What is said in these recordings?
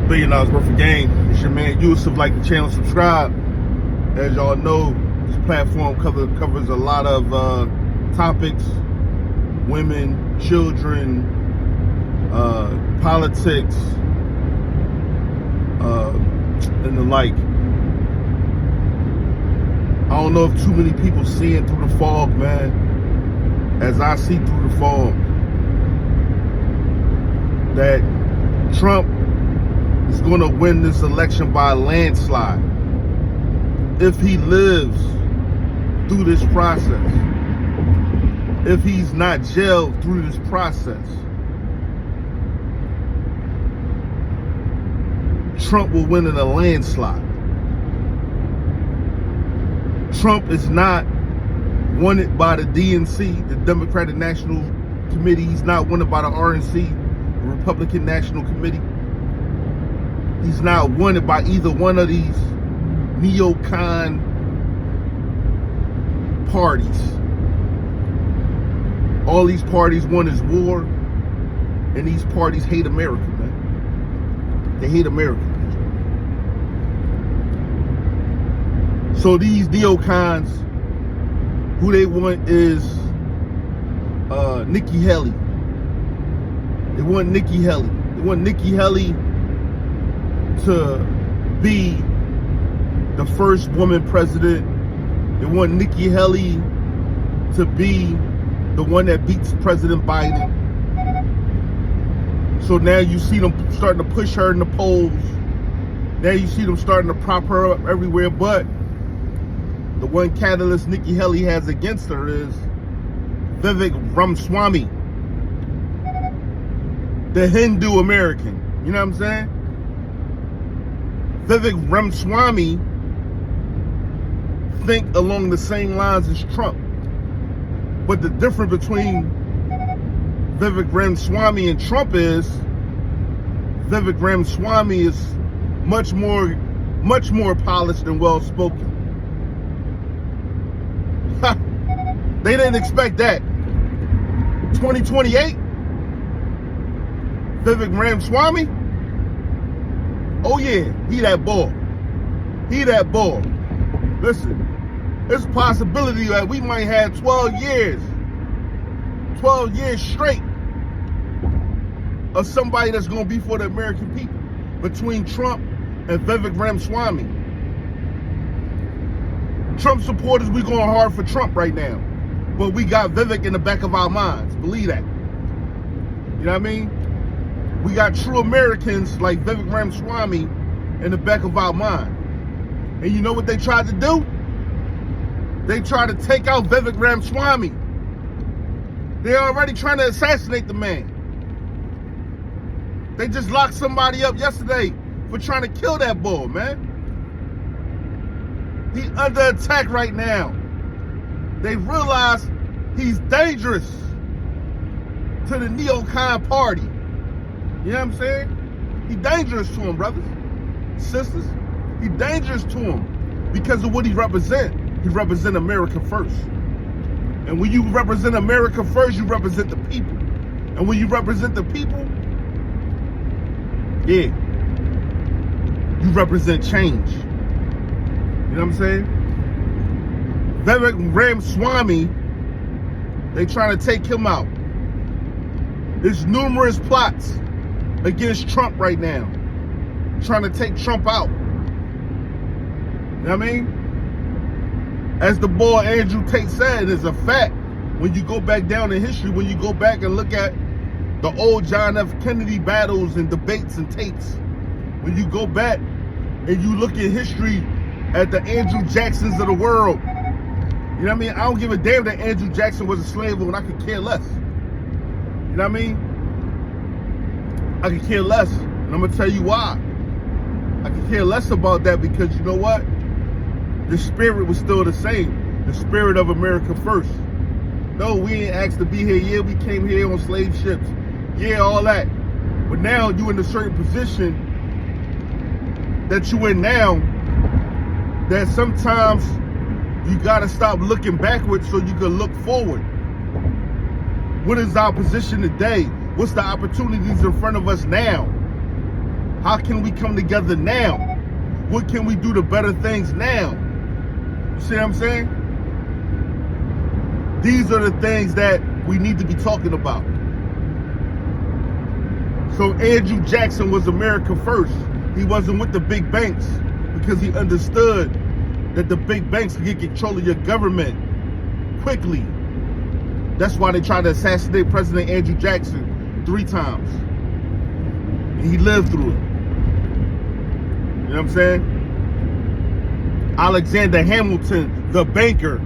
$1 billion worth of game. It's your man Yusuf. Like the channel, subscribe. As y'all know, this platform covers a lot of topics: women, children, politics, and the like. I don't know if too many people see it through the fog, man. As I see through the fog, that Trump is going to win this election by a landslide if he lives through this process, if he's not jailed through this process. Trump will win in a landslide. Trump is not wanted by the DNC, the Democratic National Committee. He's not wanted by the RNC, the Republican National Committee. He's not wanted by either one of these neocon parties. All these parties want is war, and these parties hate America, man. They hate America. So these neocons, who they want is Nikki Haley. They want Nikki Haley. They want Nikki Haley to be the first woman president. They want Nikki Haley to be the one that beats President Biden. So now you see them starting to push her in the polls. Now you see them starting to prop her up everywhere. But the one catalyst Nikki Haley has against her is Vivek Ramaswamy, the Hindu American. You know what I'm saying? Vivek Ramaswamy think along the same lines as Trump. But the difference between Vivek Ramaswamy and Trump is Vivek Ramaswamy is much more polished and well-spoken. They didn't expect that. 2028, Vivek Ramaswamy, oh yeah, he that ball. He that ball. Listen, there's a possibility that we might have 12 years straight of somebody that's going to be for the American people between Trump and Vivek Ramaswamy. Trump supporters, we going hard for Trump right now. But we got Vivek in the back of our minds. Believe that. You know what I mean? We got true Americans like Vivek Ramaswamy in the back of our mind. And you know what they tried to do? They tried to take out Vivek Ramaswamy. They're already trying to assassinate the man. They just locked somebody up yesterday for trying to kill that bull, man. He's under attack right now. They realize he's dangerous to the neocon party. You know what I'm saying? He's dangerous to them, brothers, sisters. He's dangerous to them because of what he represents. He represents America first. And when you represent America first, you represent the people. And when you represent the people, yeah, you represent change. You know what I'm saying? Vivek Ramaswamy, they trying to take him out. There's numerous plots against Trump right now, trying to take Trump out. You know what I mean? As the boy Andrew Tate said, it's a fact. When you go back down in history, when you go back and look at the old John F. Kennedy battles and debates and tapes, when you go back and you look at history at the Andrew Jacksons of the world, you know what I mean? I don't give a damn that Andrew Jackson was a slave when I could care less. You know what I mean? I could care less. And I'm going to tell you why. I could care less about that because you know what? The spirit was still the same. The spirit of America first. No, we ain't asked to be here. Yeah, we came here on slave ships. Yeah, all that. But now you in a certain position that you in now that sometimes you got to stop looking backwards so you can look forward. What is our position today? What's the opportunities in front of us now? How can we come together now? What can we do to better things now? You see what I'm saying? These are the things that we need to be talking about. So Andrew Jackson was America first. He wasn't with the big banks because he understood that the big banks could get control of your government quickly. That's why they tried to assassinate President Andrew Jackson 3 times. And he lived through it. You know what I'm saying? Alexander Hamilton, the banker.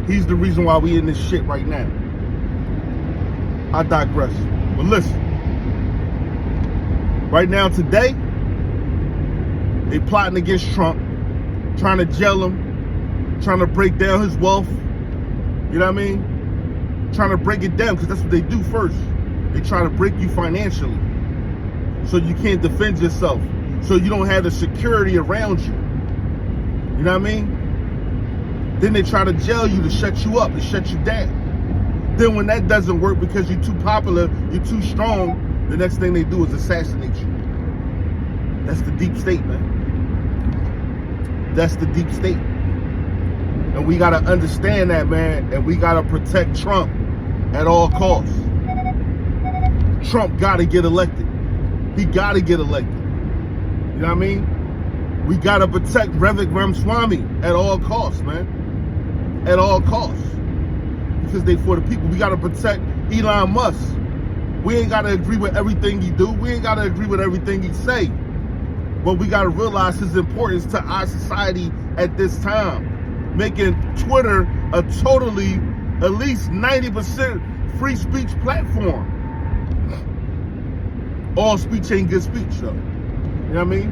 He's the reason why we in this shit right now. I digress. But listen. Right now, today, they plotting against Trump, trying to jail him, trying to break down his wealth. You know what I mean? Trying to break it down, because that's what they do first. They try to break you financially, so you can't defend yourself, so you don't have the security around you. You know what I mean? Then they try to jail you to shut you up and shut you down. Then when that doesn't work because you're too popular, you're too strong, the next thing they do is assassinate you. That's the deep state, man. That's the deep state. And we got to understand that, man. And we got to protect Trump at all costs. Trump got to get elected. He got to get elected. You know what I mean? We got to protect Vivek Ramaswamy at all costs, man. At all costs. Because they for the people. We got to protect Elon Musk. We ain't got to agree with everything he do. We ain't got to agree with everything he say. But we got to realize his importance to our society at this time. Making Twitter a totally, at least 90% free speech platform. All speech ain't good speech, though. You know what I mean?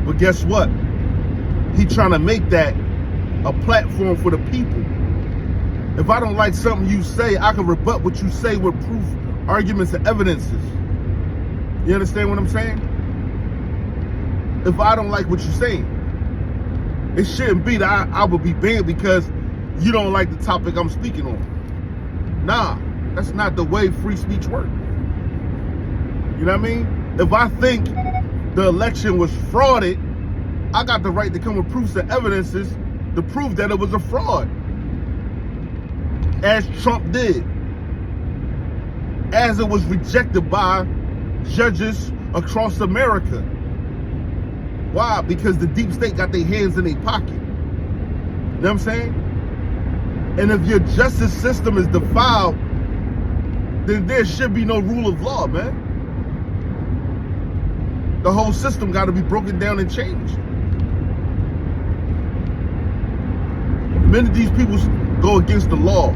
But guess what? He trying to make that a platform for the people. If I don't like something you say, I can rebut what you say with proof, arguments, and evidences. You understand what I'm saying? If I don't like what you're saying, it shouldn't be that I would be banned because you don't like the topic I'm speaking on. Nah, that's not the way free speech works. You know what I mean? If I think the election was frauded, I got the right to come with proofs and evidences to prove that it was a fraud. As Trump did. As it was rejected by judges across America. Why? Because the deep state got their hands in their pocket. You know what I'm saying? And if your justice system is defiled, then there should be no rule of law, man. The whole system got to be broken down and changed. Many of these people go against the law,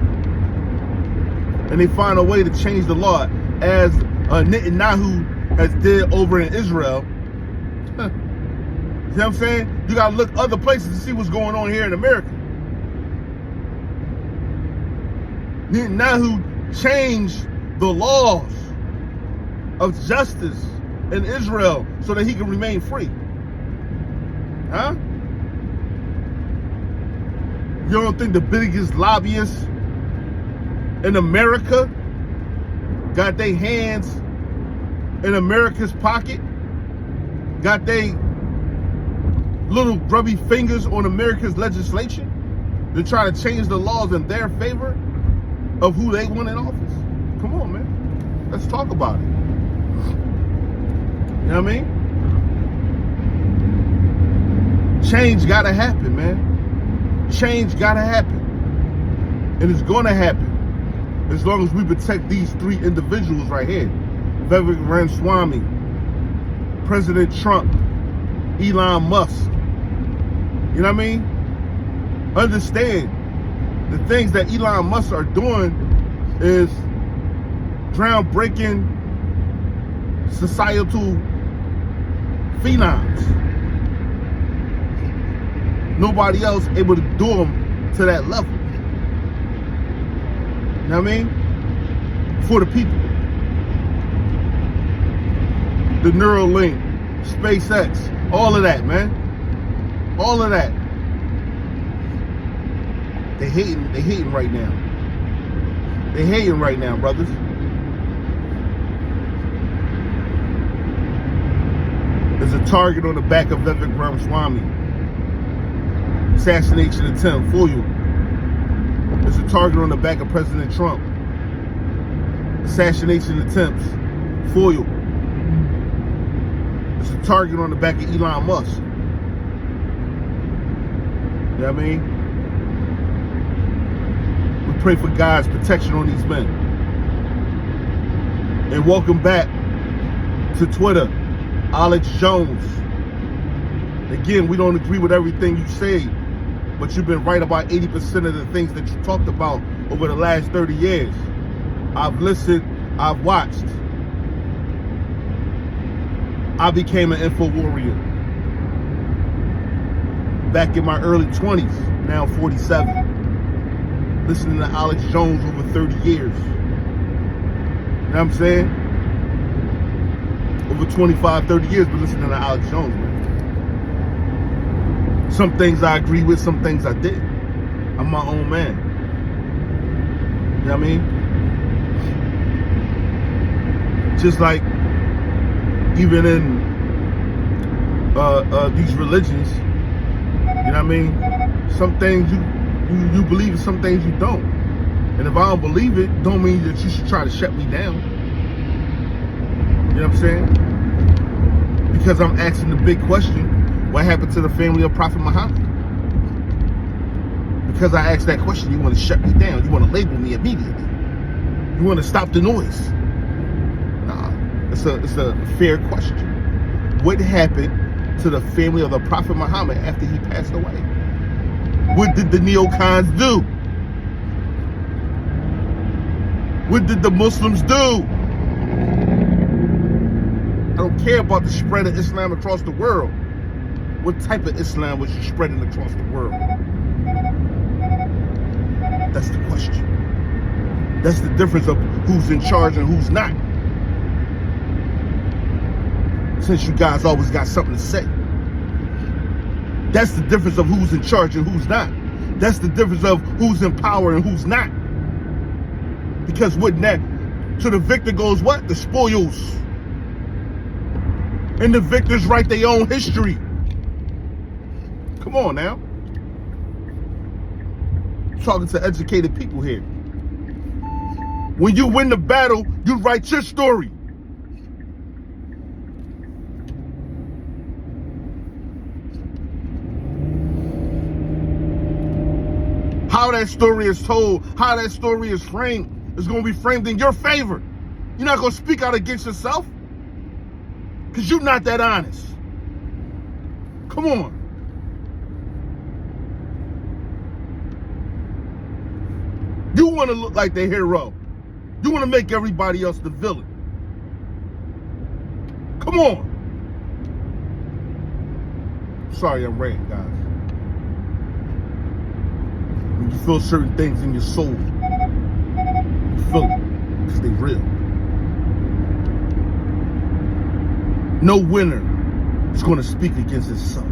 and they find a way to change the law, as Netanyahu has did over in Israel. You know what I'm saying? You got to look other places to see what's going on here in America. Netanyahu changed the laws of justice in Israel so that he can remain free. Huh? You don't think the biggest lobbyists in America got their hands in America's pocket? Got their little grubby fingers on America's legislation to try to change the laws in their favor of who they want in office? Come on, man. Let's talk about it. You know what I mean? Change gotta happen, man. Change gotta happen. And it's gonna happen as long as we protect these 3 individuals right here. Vivek Ramaswamy, President Trump, Elon Musk. You know what I mean? Understand, the things that Elon Musk are doing is groundbreaking societal phenoms. Nobody else able to do them to that level. You know what I mean? For the people. The Neuralink, SpaceX, all of that, man. All of that. They hating right now. They hating right now, brothers. There's a target on the back of Vivek Ramaswamy. Assassination attempt for you. There's a target on the back of President Trump. Assassination attempts for you. There's a target on the back of Elon Musk. You know what I mean? We pray for God's protection on these men. And welcome back to Twitter, Alex Jones. Again, we don't agree with everything you say, but you've been right about 80% of the things that you talked about over the last 30 years. I've listened, I've watched. I became an info warrior back in my early 20s, now 47. Listening to Alex Jones over 30 years. You know what I'm saying? Over 25, 30 years, but listening to Alex Jones, man. Some things I agree with, some things I didn't. I'm my own man. You know what I mean? Just like even in these religions, you know what I mean? Some things you believe and some things you don't. And if I don't believe it, don't mean that you should try to shut me down. You know what I'm saying? Because I'm asking the big question, what happened to the family of Prophet Muhammad? Because I asked that question, you want to shut me down. You want to label me immediately. You want to stop the noise. Nah, it's a fair question. What happened to the family of the Prophet Muhammad after he passed away? What did the neocons do? What did the Muslims do? I don't care about the spread of Islam across the world. What type of Islam was you spreading across the world? That's the question. That's the difference of who's in charge and who's not. Since you guys always got something to say. That's the difference of who's in charge and who's not. That's the difference of who's in power and who's not. Because with that, to the victor goes what? The spoils. And the victors write their own history. Come on now. I'm talking to educated people here. When you win the battle, you write your story. How that story is told, how that story is framed, is going to be framed in your favor. You're not going to speak out against yourself because you're not that honest. Come on. You want to look like the hero. You want to make everybody else the villain. Come on. Sorry, I'm ranting, guys. When you feel certain things in your soul, you feel it because they real. No winner is going to speak against himself.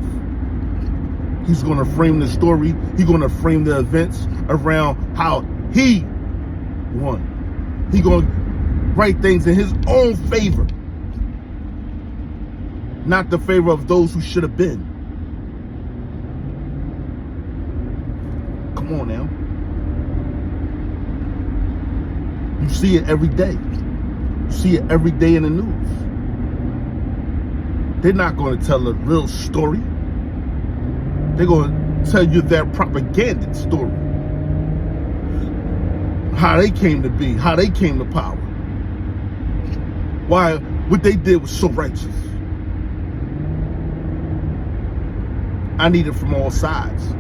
He's going to frame the story. He's going to frame the events around how he won. He's going to write things in his own favor, not the favor of those who should have been. Come on now. You see it every day. You see it every day in the news. They're not going to tell a real story. They're going to tell you their propaganda story. How they came to be, how they came to power. Why what they did was so righteous. I need it from all sides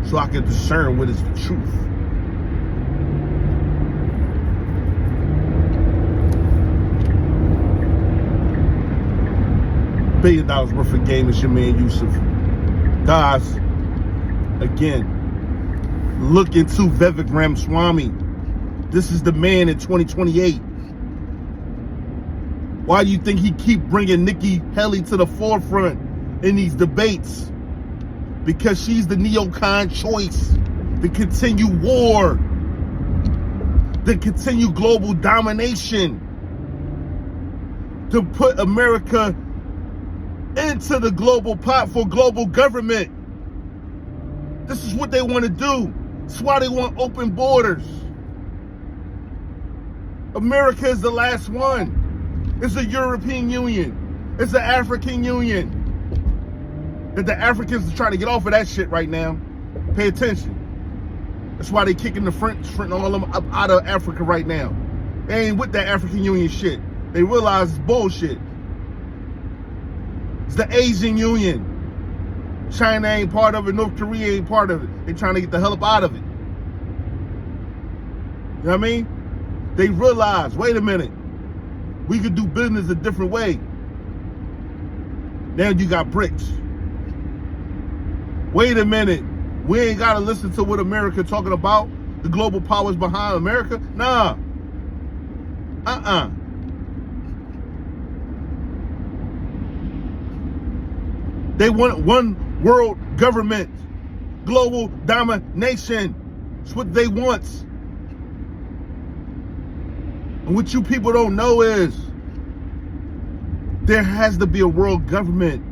so I can discern what is the truth. $1 billion worth of game is your man Yusuf. Guys, again, look into Vivek Ramaswamy. This is the man in 2028. Why do you think he keep bringing Nikki Haley to the forefront in these debates? Because she's the neocon choice to continue war. to continue global domination, to put America into the global pot for global government. This is what they want to do. That's why they want open borders. America is the last one. It's the European Union. It's the African Union. That the Africans are trying to get off of that shit right now. Pay attention. That's why they kicking the French and all of them up out of Africa right now. They ain't with that African Union shit. They realize it's bullshit. It's the Asian Union. China ain't part of it. North Korea ain't part of it. They trying to get the hell up out of it. You know what I mean? They realize, wait a minute, we could do business a different way. Now you got BRICS. Wait a minute, we ain't got to listen to what America talking about, the global powers behind America. Nah. They want one world government, global domination. That's what they want. And what you people don't know is there has to be a world government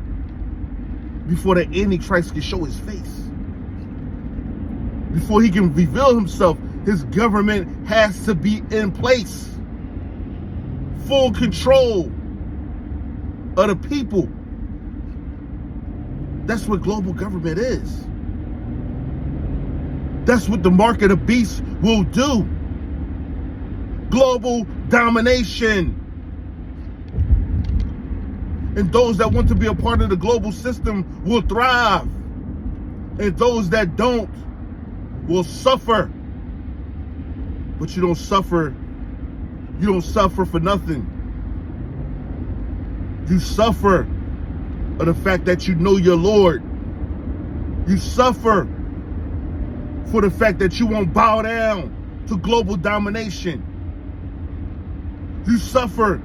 before the Antichrist can show his face. Before he can reveal himself, his government has to be in place. Full control of the people. That's what global government is. That's what the mark of the beast will do. Global domination. And those that want to be a part of the global system will thrive. And those that don't will suffer. But you don't suffer for nothing. You suffer of the fact that you know your Lord. You suffer for the fact that you won't bow down to global domination. You suffer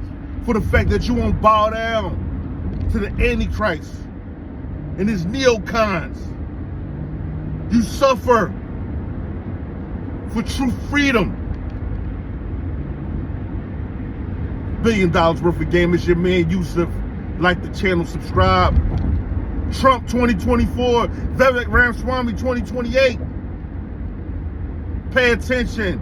for the fact that you won't bow down to the Antichrist and his neocons. You suffer for true freedom. $1 billion worth of game. It's your man Yusuf. Like the channel, subscribe. Trump 2024, Vivek Ramaswamy 2028. Pay attention.